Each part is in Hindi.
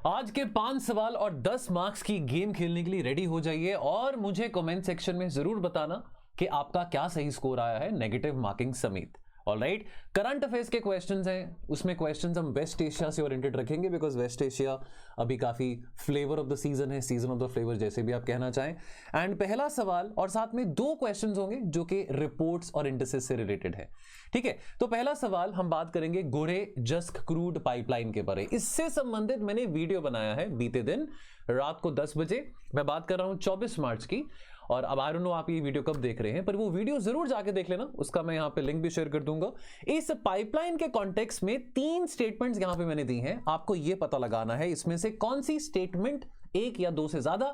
आज के 5 सवाल और 10 मार्क्स की गेम खेलने के लिए रेडी हो जाइए और मुझे कमेंट सेक्शन में जरूर बताना कि आपका क्या सही स्कोर आया है नेगेटिव मार्किंग समेत। ऑलराइट, करंट अफेयर्स के क्वेश्चंस हैं, उसमें क्वेश्चंस हम वेस्ट एशिया से ओरिएंटेड रखेंगे बिकॉज वेस्ट एशिया अभी काफी फ्लेवर ऑफ द सीजन है, सीजन ऑफ द फ्लेवर जैसे भी आप कहना चाहें। एंड पहला सवाल और साथ में 2 क्वेश्चंस होंगे जो कि रिपोर्ट्स और इंडिसेस से रिलेटेड है। ठीक है, तो पहला सवाल हम बात करेंगे गोरे जस्क क्रूड पाइपलाइन के बारे। इससे संबंधित मैंने वीडियो बनाया है बीते दिन रात को 10 बजे। मैं बात कर रहा हूं 24 मार्च की। और अब आई डोंट नो आप ये वीडियो कब देख रहे हैं, पर वो वीडियो जरूर जाके देख लेना, उसका मैं यहां पे लिंक भी शेयर कर दूंगा। इस पाइपलाइन के कॉन्टेक्स्ट में 3 स्टेटमेंट्स यहां पे मैंने दी हैं, आपको ये पता लगाना है इसमें से कौन सी स्टेटमेंट 1 या 2 से ज्यादा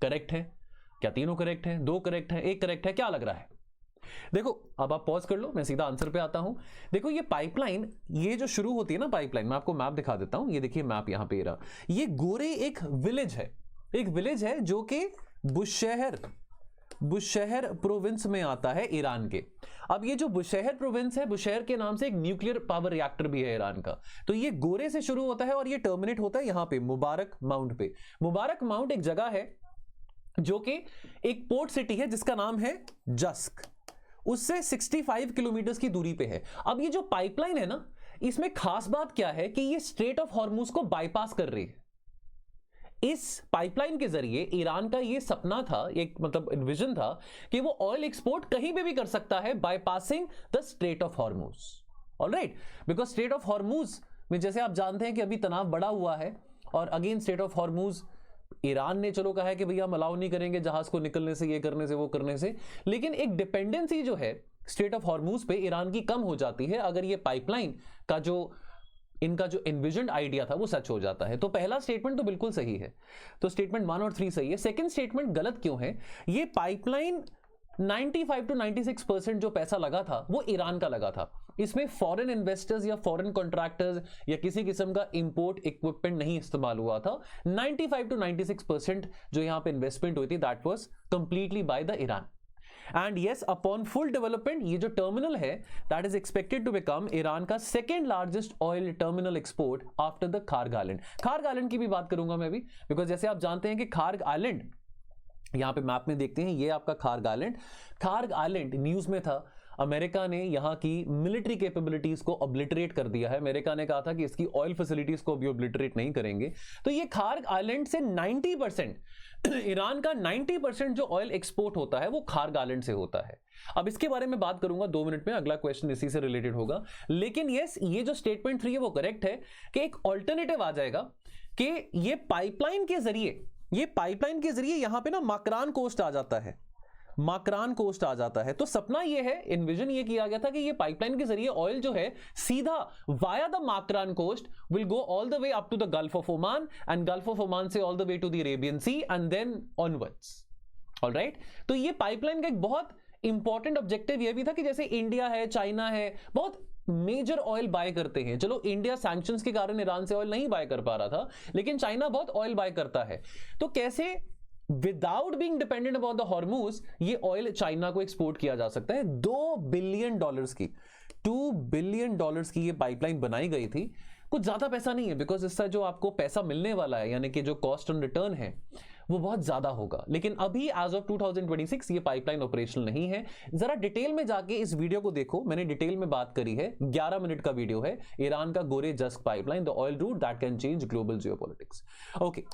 करेक्ट है। क्या तीनों करेक्ट हैं, 2 करेक्ट है, 1 करेक्ट है, क्या लग रहा है? देखो, अब आप पॉज कर लो, मैं सीधा आंसर पे आता हूं। देखो, ये पाइपलाइन, ये जो शुरू होती है ना पाइपलाइन, मैं आपको मैप दिखा देता हूं। ये देखिए मैप यहां पे रहा। ये गोरे एक विलेज है, एक विलेज है जो कि बुशहर प्रोविंस में आता है ईरान के। अब ये जो बुशहर प्रोविंस है, बुशहर के नाम से एक न्यूक्लियर पावर रिएक्टर भी है ईरान का। तो ये गोरे से शुरू होता है और ये टर्मिनेट होता है यहां पे मुबारक माउंट पे। मुबारक माउंट एक जगह है जो कि एक पोर्ट सिटी है जिसका नाम है जस्क, उससे 65 किलोमीटर की दूरी पे है। अब ये जो पाइपलाइन है ना, इसमें खास बात क्या है कि ये स्ट्रेट ऑफ हॉर्मुज को बाईपास कर रही है। इस पाइपलाइन के जरिए ईरान का ये सपना था, एक मतलब विजन था कि वो ऑयल एक्सपोर्ट कहीं पे भी कर सकता है bypassing the straight of Hormuz. Alright, because straight of Hormuz में जैसे आप जानते हैं कि अभी तनाव बढ़ा हुआ है और again straight of Hormuz Iran ने चलो कहा है कि भैया हम अलाउ नहीं करेंगे जहाज को निकलने से, ये करने से, वो करने से, लेकिन एक डिपेंडेंसी जो है स्ट्रेट ऑफ हॉर्मुज पे ईरान की कम हो जाती है अगर ये पाइपलाइन का जो इनका जो एनविजन्ड आइडिया था वो सच हो जाता है। तो पहला स्टेटमेंट तो बिल्कुल सही है, तो स्टेटमेंट 1 और 3 सही है। सेकंड स्टेटमेंट गलत क्यों है? ये पाइपलाइन 95 to 96% जो पैसा लगा था वो ईरान का लगा था। इसमें फॉरेन इन्वेस्टर्स या फॉरेन कॉन्ट्रैक्टर्स या किसी किस्म का इंपोर्ट इक्विपमेंट नहीं इस्तेमाल हुआ था। 95 to 96% जो यहां पे इन्वेस्टमेंट हुई थी that was completely by the Iran. And yes, upon full development ये जो टर्मिनल है that is expected to become Iran का second largest oil terminal export after the Kharg island. Kharg island की भी बात करूंगा मैं भी, बिकॉज जैसे आप जानते हैं कि खार्ग आइलैंड, यहां पे मैप में देखते हैं, ये आपका Kharg island. Kharg island news में था, अमेरिका ने यहां की मिलिट्री कैपेबिलिटीज को ऑब्लिटरेट कर दिया है। अमेरिका ने कहा था कि इसकी ऑयल फैसिलिटीज को भी ऑब्लिटरेट नहीं करेंगे। तो ये खार्ग आइलैंड से 90% ईरान का 90% जो ऑयल एक्सपोर्ट होता है वो खार्ग आइलैंड से होता है। अब इसके बारे में बात करूंगा 2 मिनट में, अगला क्वेश्चन इसी से रिलेटेड होगा। लेकिन यस, ये जो स्टेटमेंट 3 है वो करेक्ट है कि एक ऑल्टरनेटिव आ जाएगा कि ये पाइपलाइन के जरिए यहां पे ना माकरान कोस्ट आ जाता है, माकरान कोस्ट आ जाता है। तो सपना ये है, इन्विजन ये किया गया था कि ये पाइपलाइन के जरिए ऑयल जो है सीधा via the Makran coast will go all the way up to the Gulf of Oman and Gulf of Oman से all the way to the Arabian Sea and then onwards. Alright, तो ये पाइपलाइन का एक बहुत इंपॉर्टेंट ऑब्जेक्टिव ये भी था कि जैसे इंडिया है, चाइना है, बहुत मेजर ऑयल बाय करते हैं। चलो इंडिया सैंक्शंस के कारण ईरान से ऑयल नहीं बाय कर पा रहा था, लेकिन चाइना बहुत ऑयल बाय करता है। तो कैसे without being dependent upon the Hormuz ये ऑयल चाइना को एक्सपोर्ट किया जा सकता है। $2 बिलियन की, $2 बिलियन की ये पाइपलाइन बनाई गई थी। कुछ ज्यादा पैसा नहीं है, बिकॉज इससे जो आपको पैसा मिलने वाला है यानी कि जो कॉस्ट ऑन रिटर्न है वो बहुत ज्यादा होगा। लेकिन अभी एज ऑफ 2026 ये पाइपलाइन ऑपरेशनल नहीं है। जरा डिटेल में जाके इस वीडियो को देखो, मैंने डिटेल में बात करी है, 11 मिनट का वीडियो है, ईरान का Goreh Jask pipeline, the oil route that can change global geopolitics. Okay,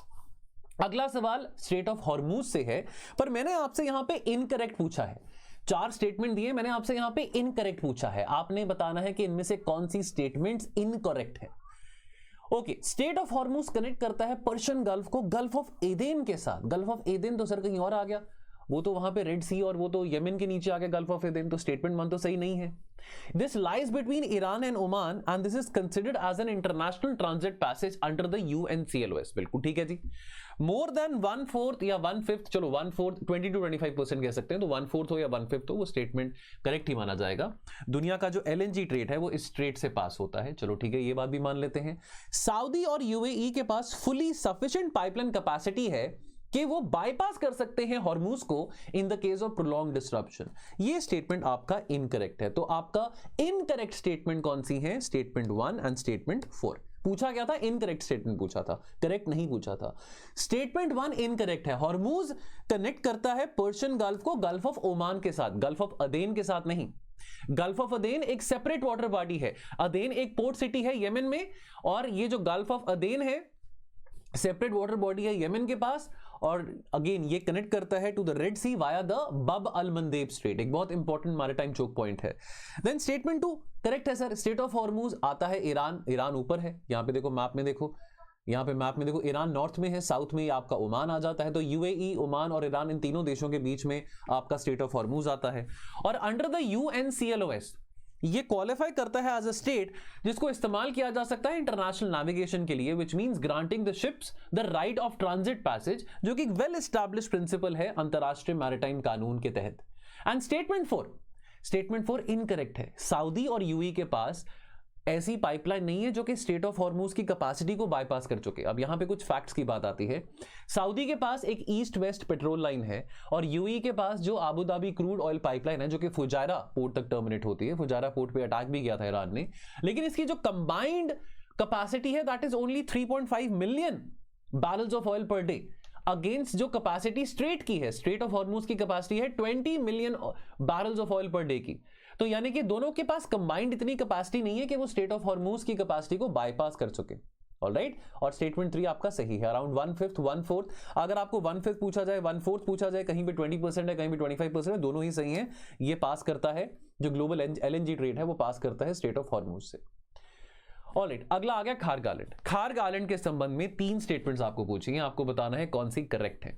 अगला सवाल स्ट्रेट ऑफ हॉर्मुज से है, पर मैंने आपसे यहां पे इनकरेक्ट पूछा है। 4 स्टेटमेंट दिए, मैंने आपसे यहां पे इनकरेक्ट पूछा है। आपने बताना है कि इनमें से कौन सी स्टेटमेंट्स इनकरेक्ट है। Okay, state of Hormuz connect करता है पर्शियन गल्फ को गल्फ ऑफ एदेन के साथ। गल्फ ऑफ एदेन तो सर कहीं और आ गया, वो तो वहां पे रेड सी और वो तो यमन के नीचे आ गया गल्फ ऑफ एदेन, तो स्टेटमेंट 1 तो सही नहीं है। This lies between Iran and Oman and this is considered as an international transit passage under the UNCLOS। बिल्कुल ठीक है जी। मोर देन 1/4 या 1/5, चलो 1/4, 20 to 25% कह सकते हैं, तो 1/4 हो या 1/5 हो वो स्टेटमेंट करेक्ट ही माना जाएगा। दुनिया का जो LNG ट्रेड है वो इस ट्रेड से पास होता है, चलो ठीक है, ये बात भी मान लेते हैं। सऊदी और UAE के पास फुली सफिशिएंट पाइपलाइन कैपेसिटी है कि वो बाईपास कर सकते हैं हॉर्मुज को in the case of prolong disruption. ये स्टेटमेंट आपका इनकरेक्ट है। तो आपका इनकरेक्ट स्टेटमेंट कौन सी है? Statement 1 and statement 4। पूछा क्या था, इनकरेक्ट स्टेटमेंट पूछा था, करेक्ट नहीं पूछा था। स्टेटमेंट 1 इनकरेक्ट है। हॉर्मूज कनेक्ट करता है पर्शियन गल्फ को गल्फ ऑफ ओमान के साथ, गल्फ ऑफ अदेन के साथ नहीं। गल्फ ऑफ अदेन एक सेपरेट वाटर बॉडी है। अदेन एक पोर्ट सिटी है यमन में, और ये जो गल्फ ऑफ अदेन है सेपरेट वाटर बॉडी है यमन के पास, और अगेन ये कनेक्ट करता है to the Red Sea via the Bab al Mandeb strait, एक बहुत इंपॉर्टेंट मैरिटाइम चोक पॉइंट है। देन स्टेटमेंट 2 करेक्ट है सर। स्टेट ऑफ हॉर्मूज आता है ईरान, ईरान ऊपर है, यहां पे देखो मैप में देखो, यहां पे मैप में देखो ईरान नॉर्थ में है, साउथ में आपका ओमान आ जाता है, तो यूएई, ओमान और ईरान इन तीनों देशों के बीच में आपका स्टेट ऑफ हॉर्मूज आता है। और अंडर द यूएनसीएलओएस ये क्वालिफाई करता है एज अ स्टेट जिसको इस्तेमाल किया जा सकता है इंटरनेशनल नेविगेशन के लिए, which means granting the ships the right of transit passage, जो कि वेल एस्टैब्लिश प्रिंसिपल है अंतरराष्ट्रीय मैरिटाइम कानून के तहत। एंड स्टेटमेंट 4 इनकरेक्ट है। सऊदी और यूएई के पास ऐसी पाइपलाइन नहीं है जो कि स्टेट ऑफ हॉर्मूज की कैपेसिटी को बाईपास कर चुके। अब यहां पे कुछ फैक्ट्स की बात आती है। सऊदी के पास एक ईस्ट वेस्ट पेट्रोल लाइन है, और यूएई के पास जो Abu Dhabi crude oil pipeline है जो कि फुजायरा पोर्ट तक टर्मिनेट होती है। फुजायरा पोर्ट पे अटैक भी किया था ईरान ने, लेकिन इसकी जो कंबाइंड कैपेसिटी है that is only 3.5 million barrels of oil per day, against जो कैपेसिटी स्ट्रेट की है, स्ट्रेट ऑफ हॉर्मूज की कैपेसिटी है 20 million barrels of oil per day की। तो यानी कि दोनों के पास कंबाइंड इतनी कैपेसिटी नहीं है कि वो स्टेट ऑफ हॉर्मूज की कैपेसिटी को बाईपास कर चुके। ऑलराइट, और स्टेटमेंट 3 आपका सही है। अराउंड 1/5 1/4, अगर आपको 1/5 पूछा जाए 1/4 पूछा जाए, कहीं पे 20% है कहीं पे 25% है, दोनों ही सही है। ये पास करता है, जो ग्लोबल एलएनजी ट्रेड है वो पास करता है स्टेट ऑफ हॉर्मूज से। ऑलराइट, अगला आ गया खार्ग आइलैंड। खार्ग आइलैंड के संबंध में 3 स्टेटमेंट्स आपको पूछेंगे, आपको बताना है कौन सी करेक्ट है।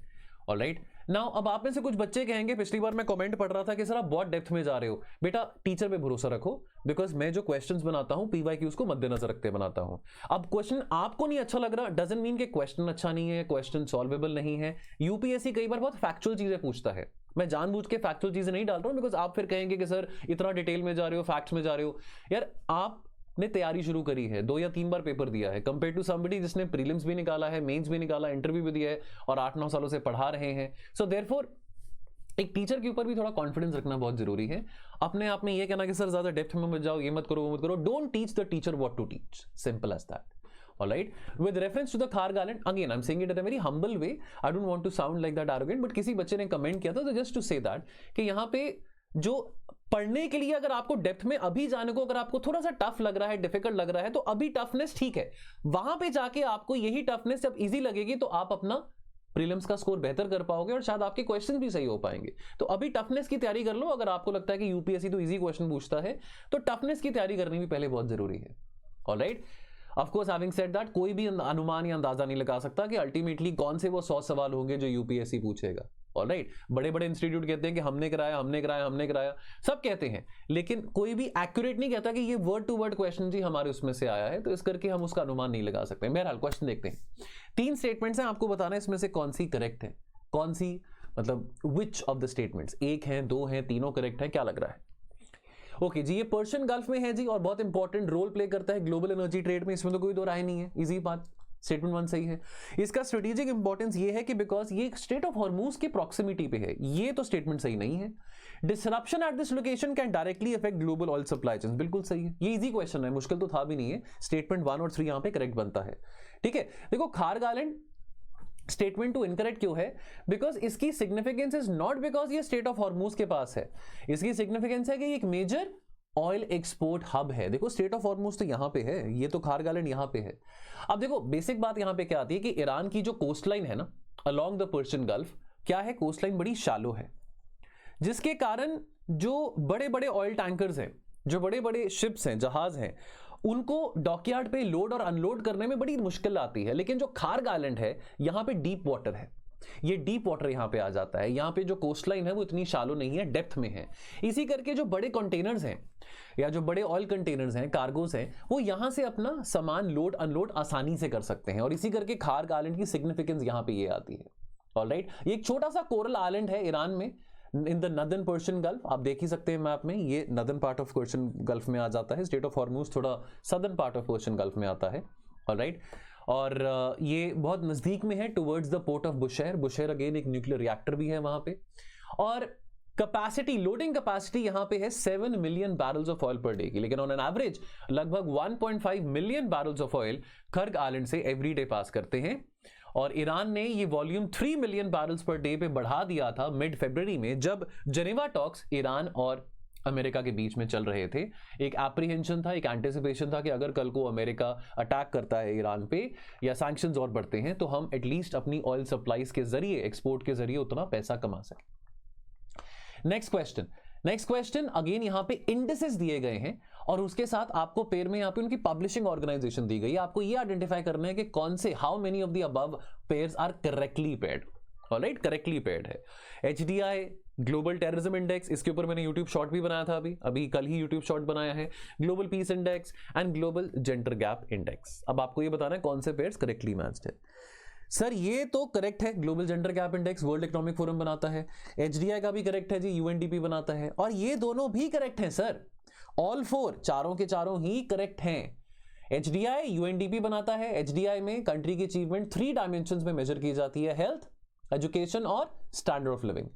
ऑलराइट, नाउ अब आप में से कुछ बच्चे कहेंगे, पिछली बार मैं कमेंट पढ़ रहा था कि सर आप बहुत डेप्थ में जा रहे हो। बेटा टीचर पे भरोसा रखो, बिकॉज मैं जो क्वेश्चंस बनाता हूं पीवाईक्यूज को मद्देनजर रखते बनाता हूं। अब क्वेश्चन आपको नहीं अच्छा लग रहा डजंट मीन कि क्वेश्चन अच्छा नहीं है, क्वेश्चन सॉल्वेबल नहीं है। यूपीएससी कई बार बहुत फैक्चुअल चीजें पूछता है, मैं जानबूझ के फैक्चुअल चीजें नहीं डाल रहा हूं, बिकॉज आप फिर कहेंगे कि सर इतना डिटेल में जा रहे हो, फैक्ट्स में जा रहे हो। यार आपने तैयारी शुरू करी है, 2 या 3 बार पेपर दिया है, कंपेयर टू समबडी जिसने प्रीलिम्स भी निकाला है, मेंस भी निकाला, इंटरव्यू भी दिया है और 8-9 सालों से पढ़ा रहे हैं। सो देयरफॉर एक टीचर के ऊपर भी थोड़ा कॉन्फिडेंस रखना बहुत जरूरी है। अपने आप में ये कहना कि सर ज्यादा डेप्थ में मत जाओ, ये मत करो, वो मत करो, don't teach the teacher what to teach, simple as that. Alright, with reference to the Kharg Island, again I'm saying it in a very humble way, I don't want to sound like that arrogant, but किसी बच्चे ने कमेंट किया था, तो just to say that कि यहाँ पे जो पढ़ने के लिए अगर आपको डेप्थ में अभी जाने को अगर आपको थोड़ा सा टफ लग रहा है, डिफिकल्ट लग रहा है, तो अभी टफनेस ठीक है, वहां पे जाके आपको यही टफनेस जब इजी लगेगी तो आप अपना प्रीलिम्स का स्कोर बेहतर कर पाओगे और शायद आपके क्वेश्चन भी सही हो पाएंगे। तो अभी टफनेस की तैयारी कर लो। अगर आपको लगता है कि यूपीएससी तो इजी क्वेश्चन पूछता है, तो टफनेस की तैयारी करनी भी पहले बहुत जरूरी है। Alright, of course having said that, कोई भी अनुमान या अंदाजा नहीं लगा सकता कि अल्टीमेटली कौन से वो 100 सवाल होंगे जो यूपीएससी पूछेगा। ऑलराइट, बड़े बड़े इंस्टीट्यूट कहते हैं कि हमने कराया, सब कहते हैं, लेकिन कोई भी एक्यूरेट नहीं कहता कि ये वर्ड टू वर्ड क्वेश्चन जी हमारे उसमें से आया है, तो इस करके हम उसका अनुमान नहीं लगा सकते। बहरहाल क्वेश्चन देखते हैं। 3 स्टेटमेंट्स हैं, आपको बताना है इसमें से कौन सी करेक्ट है, कौन सी मतलब विच ऑफ द स्टेटमेंट्स, 1 है 2 है, तीनों करेक्ट है, क्या लग रहा है? ओके जी, ये पर्शियन गल्फ में है जी, और बहुत इंपॉर्टेंट रोल प्ले करता है ग्लोबल एनर्जी ट्रेड में, इसमें तो कोई दो राय नहीं है, इजी बात। स्टेटमेंट 1 सही है। इसका स्ट्रेटेजिक इंपॉर्टेंस ये है कि बिकॉज ये स्टेट ऑफ हॉर्मूज के प्रॉक्सिमिटी पे है, ये तो स्टेटमेंट सही नहीं है। Disruption at this location can directly affect global oil supply chain, बिल्कुल सही है, ये इजी क्वेश्चन है, मुश्किल तो था भी नहीं है। स्टेटमेंट 1 और 3 यहां पे करेक्ट बनता है। ठीक है, देखो खार्ग आइलैंड स्टेटमेंट 2 इनकरेक्ट क्यों है? बिकॉज इसकी सिग्निफिकेंस इज नॉट बिकॉज ये स्टेट ऑफ हॉर्मूज के पास है, इसकी सिग्निफिकेंस है कि ये एक मेजर ऑयल एक्सपोर्ट हब है। देखो स्टेट ऑफ हॉर्मूज तो यहां पे है, ये तो खार्ग आइलैंड यहां पे है। अब देखो बेसिक बात यहां पे क्या आती है कि ईरान की जो कोस्ट लाइन है ना अलोंग द पर्शियन गल्फ, क्या है, कोस्ट लाइन बड़ी शैलो है, जिसके कारण जो बड़े बड़े ऑयल टैंकर्स हैं, जो बड़े बड़े शिप्स हैं, जहाज हैं, उनको डॉकयार्ड पे लोड और अनलोड करने में बड़ी मुश्किल आती है। लेकिन जो खार्ग आइलैंड है यहां पे डीप वाटर है, ये डीप वाटर यहां पे आ जाता है, यहां पे जो कोस्ट लाइन है वो इतनी शालो नहीं है, डेप्थ में है। इसी करके जो बड़े कंटेनर्स हैं या जो बड़े ऑयल कंटेनर्स हैं, कार्गोस हैं, वो यहां से अपना सामान लोड अनलोड आसानी से कर सकते हैं, और इसी करके खार्ग आइलैंड की सिग्निफिकेंस यहां पे ये आती है। ऑलराइट, ये एक छोटा सा कोरल आइलैंड है ईरान में, in the northern Persian gulf, आप देख ही सकते हैं मैप में, ये northern part of Persian gulf में आ जाता है। स्टेट ऑफ हॉर्मूज थोड़ा southern part of Persian gulf में आता है। ऑलराइट, और ये बहुत नजदीक में है towards the port of Bushahr. Bushahr again एक न्यूक्लियर रिएक्टर भी है वहां पे, और कैपेसिटी, लोडिंग कैपेसिटी यहां पे है 7 million barrels of oil per day की, लेकिन ऑन एन एवरेज लगभग 1.5 million barrels of oil खर्ग island से एवरी डे पास करते हैं। और ईरान ने ये volume 3 million barrels per day पे बढ़ा दिया था मिड फरवरी में, जब जेनेवा टॉक्स ईरान और अमेरिका के बीच में चल रहे थे। एक एप्रीहेंशन था, एक एंटिसिपेशन था कि अगर कल को अमेरिका अटैक करता है ईरान पे या सैंक्शंस और बढ़ते हैं तो हम एटलीस्ट अपनी ऑयल सप्लाईज के जरिए, एक्सपोर्ट के जरिए उतना पैसा कमा सकें। नेक्स्ट क्वेश्चन अगेन यहां पे इंडिसेस दिए गए हैं और उसके साथ आपको पेयर में यहां पे उनकी पब्लिशिंग ऑर्गेनाइजेशन दी गई है। आपको ये आइडेंटिफाई करना है कि कौन से, how many of the above pairs are correctly paired. Alright, correctly paired है। HDI ग्लोबल टेररिज्म इंडेक्स, इसके ऊपर मैंने यूट्यूब शॉर्ट भी बनाया था, अभी कल ही यूट्यूब शॉर्ट बनाया है। Global peace index and global gender gap index. अब आपको ये बताना है कौन से पेयर्स करेक्टली मैच्ड है। सर ये तो करेक्ट है, global gender gap index world economic forum बनाता है। HDI का भी करेक्ट है जी, UNDP बनाता है। और ये दोनों भी करेक्ट हैं सर, ऑल फोर, चारों के चारों ही करेक्ट हैं। HDI UNDP बनाता है। HDI में कंट्री की अचीवमेंट 3 डायमेंशंस में मेजर की जाती है, हेल्थ, एजुकेशन और standard of living.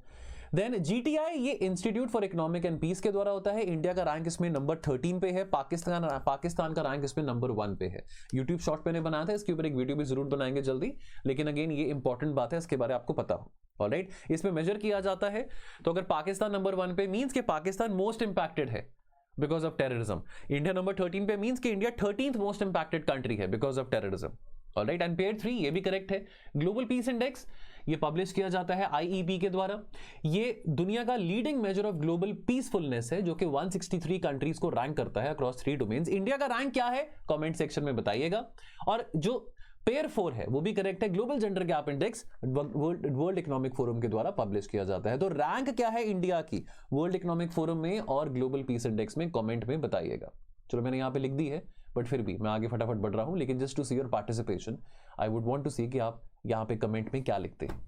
Then GTI ये institute for economic and peace के द्वारा होता है। इंडिया का रैंक इसमें नंबर 13 पे है, पाकिस्तान का रैंक इसमें नंबर 1 पे है। यूट्यूब शॉर्ट मैंने बनाया था, इसके ऊपर एक वीडियो भी जरूर बनाएंगे जल्दी, लेकिन अगेन ये इंपॉर्टेंट बात है, इसके बारे में आपको पता हो। ऑलराइट, इसमें मेजर किया जाता है। तो अगर पाकिस्तान नंबर 1 पे मींस के पाकिस्तान मोस्ट इंपैक्टेड है because of terrorism. India number 13 पे मींस कि India 13th most impacted country है because of terrorism. Alright, and pair 3 ये भी करेक्ट है। ग्लोबल पीस इंडेक्स ये पब्लिश किया जाता है IEB के द्वारा। ये दुनिया का leading major of global peacefulness है, जो कि 163 कंट्रीज को रैंक करता है अक्रॉस 3 डोमेन्स। इंडिया का रैंक क्या है कमेंट सेक्शन में बताइएगा। और जो पेयर 4 है वो भी करेक्ट है, global gender gap index world economic forum के द्वारा पब्लिश किया जाता है। तो रैंक क्या है इंडिया की वर्ल्ड इकोनॉमिक फोरम में और ग्लोबल पीस इंडेक्स में, कमेंट में बताइएगा। चलो मैंने यहां पे लिख दी है, बट फिर भी मैं आगे फटाफट बढ़ रहा हूं, लेकिन just to see your participation I would want to see कि आप यहां पे कमेंट में क्या लिखते हैं।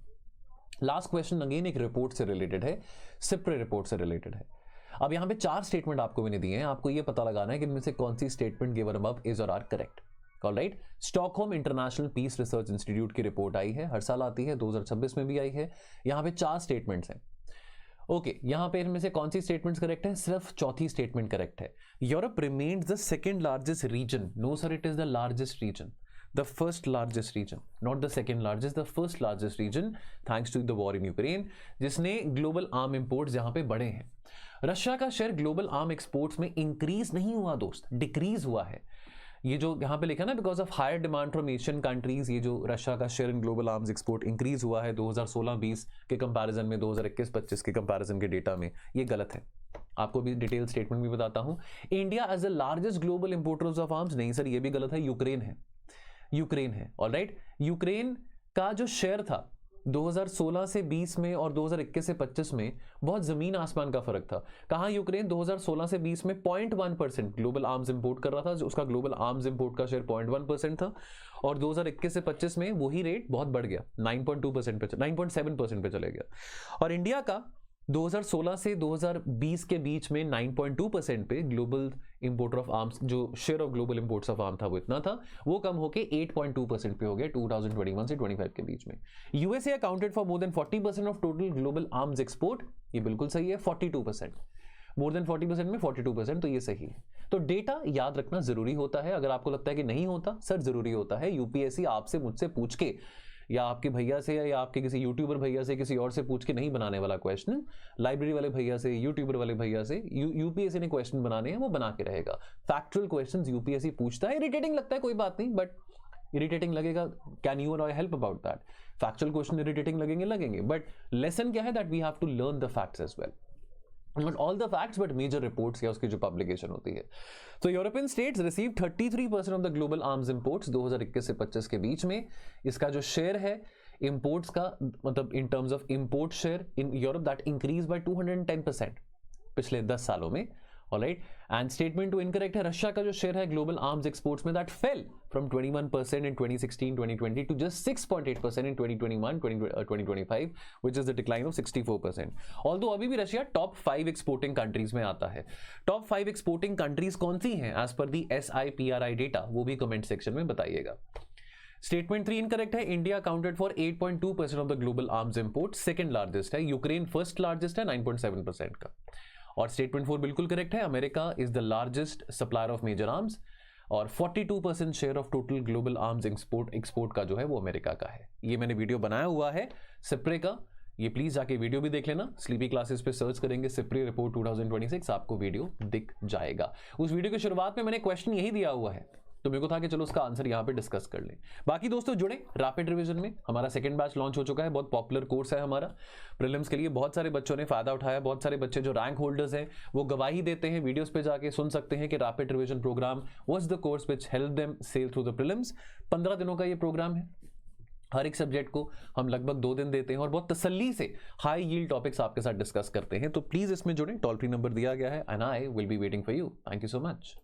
लास्ट क्वेश्चन अगेन एक रिपोर्ट से रिलेटेड है, सिप्रे रिपोर्ट से रिलेटेड है। अब यहां पे 4 स्टेटमेंट आपको मैंने दिए हैं, आपको ये पता लगाना है कि इनमें से कौन सी statement given above is or are correct. Alright, Stockholm International Peace Research Institute की रिपोर्ट आई है, हर साल आती है, 2026 में भी आई है। यहां पे 4 स्टेटमेंट्स हैं। ओके, यहां पे इनमें से कौन सी स्टेटमेंट्स करेक्ट है? सिर्फ चौथी स्टेटमेंट करेक्ट है। Europe remains the second largest region. No sir, it is the largest region, the first largest region, not the second largest, the first largest region, thanks to the war in Ukraine, जिसने ग्लोबल आर्म इंपोर्ट्स यहां पे बढ़े हैं। रशिया का शेयर ग्लोबल आर्म एक्सपोर्ट्स में इंक्रीज नहीं हुआ दोस्त, डिक्रीज हुआ है। ये जो यहां पे लिखा ना, because of higher demand from Asian countries, ये जो रशिया का share in global arms export increase हुआ है 2016-20 के कंपैरिजन में 2021-25 के कंपैरिजन के डेटा में, ये गलत है। आपको भी डिटेल स्टेटमेंट भी बताता हूं। India as the largest global importers of arms, नहीं सर ये भी गलत है, यूक्रेन है। ऑलराइट, यूक्रेन का जो शेयर था 2016 से 20 में और 2021 से 25 में बहुत जमीन आसमान का फर्क था। कहां यूक्रेन 2016 से 20 में 0.1% ग्लोबल आर्म्स इंपोर्ट कर रहा था, उसका ग्लोबल आर्म्स इंपोर्ट का शेयर 0.1% था, और 2021 से 25 में वही रेट बहुत बढ़ गया, 9.2% पे, 9.7% पे चले गया। और इंडिया का 2016 से 2020 के बीच में 9.2% पे ग्लोबल इंपोर्टर ऑफ आर्म्स, जो share of global imports of arm था वो इतना था, वो कम होके 8.2% पे हो गया 2021 से 25 के बीच में। USA accounted for more than 40% of total global arms export, ये बिल्कुल सही है। 42%, मोर देन 40% में 42%, तो ये सही है। तो डेटा याद रखना जरूरी होता है। अगर आपको लगता है कि नहीं होता, सर जरूरी होता है। यूपीएससी आपसे मुझसे पूछ के, या आपके भैया से, या आपके किसी यूट्यूबर भैया से, किसी और से पूछ के नहीं बनाने वाला क्वेश्चन। लाइब्रेरी वाले भैया से, यूट्यूबर वाले भैया से यूपीएससी ने क्वेश्चन बनाने हैं, वो बना के रहेगा। फैक्चुअल क्वेश्चंस यूपीएससी पूछता है। इरिटेटिंग लगता है, कोई बात नहीं, बट इरिटेटिंग लगेगा, can you or I help about that? Factual question irritating लगेंगे, बट लेसन क्या है, that we have to learn the facts as well. Not all the facts, but major reports या उसकी जो publication होती है। तो European states receive 33% of the global arms imports 2021 से 25 के बीच में। इसका जो शेयर है इंपोर्ट्स का, मतलब in terms of import share in Europe, that increase by 210% पिछले 10 सालों में। ऑलराइट, एंड स्टेटमेंट 2 इनकरेक्ट है। रशिया का जो शेयर है ग्लोबल आर्म्स एक्सपोर्ट्स में, that fell from 21% in 2016-2020 to just 6.8% in 2021-2025, which is the decline of 64%। Although अभी भी रशिया टॉप 5 एक्सपोर्टिंग कंट्रीज में आता है। टॉप 5 एक्सपोर्टिंग कंट्रीज कौन सी हैं एज पर दी SIPRI डेटा, वो भी कमेंट सेक्शन में बताइएगा। स्टेटमेंट 3 इनकरेक्ट है। India accounted for 8.2% of the global arms import, second largest है। यूक्रेन फर्स्ट लार्जेस्ट है 9.7% का। और स्टेटमेंट 4 बिल्कुल करेक्ट है। America is the largest supplier of major arms और 42% share of total global arms export का जो है वो अमेरिका का है। ये मैंने वीडियो बनाया हुआ है सिप्रे का, ये प्लीज जाके वीडियो भी देख लेना। स्लीपी क्लासेस पे सर्च करेंगे सिप्रे रिपोर्ट 2026, आपको वीडियो दिख जाएगा। उस वीडियो की शुरुआत में मैंने क्वेश्चन यही दिया हुआ है, तो मेरे को था कि चलो उसका आंसर यहाँ पे डिस्कस कर लें। बाकी दोस्तों जुड़े रैपिड रिवीजन में, हमारा सेकंड बैच लॉन्च हो चुका है। बहुत पॉपुलर कोर्स है हमारा प्रीलिम्स के लिए, बहुत सारे बच्चों ने फायदा उठाया। बहुत सारे बच्चे जो रैंक होल्डर्स हैं वो गवाही देते हैं, वीडियोस पे जाके सुन सकते हैं कि rapid revision program was the course which help them sail through the prelims. 15 दिनों का ये प्रोग्राम है। हर एक सब्जेक्ट को हम लगभग 2 दिन देते हैं और बहुत तसल्ली से हाई यील्ड टॉपिक्स आपके साथ डिस्कस करते हैं। तो प्लीज इसमें जुड़ें, टोल फ्री नंबर दिया गया है and I will be waiting for you. Thank you so much.